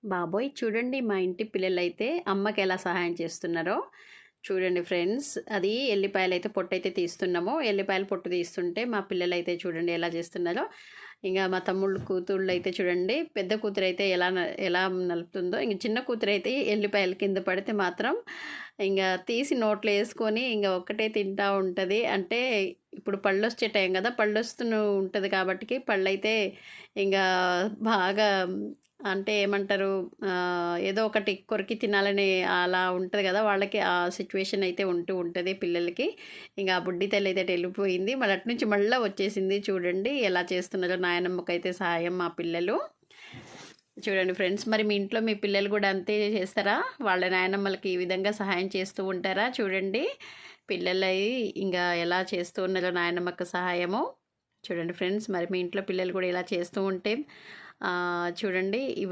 బాబోయ్! చూడండి మా ఇంటి పిల్లలైతే అమ్మకి ఎలా సహాయం చేస్తున్నారో. చూడండి ఫ్రెండ్స్, అది ఎల్లిపాయలైతే పొట్టయితే తీస్తున్నాము. ఎల్లిపాయల పొట్టు తీస్తుంటే మా పిల్లలైతే చూడండి ఎలా చేస్తున్నారో. ఇంక మా తమ్ముళ్ళు కూతుళ్ళైతే చూడండి, పెద్ద కూతురైతే ఎలా నలుపుతుందో, ఇంక చిన్న కూతురైతే ఎల్లిపాయలు కింద పడితే మాత్రం ఇంక తీసి నోట్లో యేసుకొని ఇంక ఒక్కటే తింటా ఉంటది. అంటే ఇప్పుడు పళ్ళొచ్చే టైం కదా! పళ్ళొస్తూను ఉంటది కాబట్టికి పళ్ళైతే ఇంగా బాగా అంటే ఏమంటారు, ఏదో ఒకటి కొరికి తినాలని అలా ఉంటది కదా! వాళ్ళకి ఆ సిట్యుయేషన్ అయితే ఉంటది పిల్లలకి. ఇంక ఆ బుడ్డి తల్లయితే అటు వెళ్ళిపోయింది. మళ్ళీ అటు నుంచి మళ్ళా వచ్చేసింది. చూడండి ఎలా చేస్తున్నారో నాయనమ్మకైతే సహాయం మా పిల్లలు. చూడండి ఫ్రెండ్స్, మరి మీ ఇంట్లో మీ పిల్లలు కూడా అంతే చేస్తారా? వాళ్ళ నాయనమ్మలకి ఈ విధంగా సహాయం చేస్తూ ఉంటారా? చూడండి పిల్లలయి ఇంకా ఎలా చేస్తూ ఉన్నారో నాయనమ్మకు సహాయము. చూడండి ఫ్రెండ్స్, మరి మీ ఇంట్లో పిల్లలు కూడా ఇలా చేస్తూ ఉంటే చూడండి ఇవన్నీ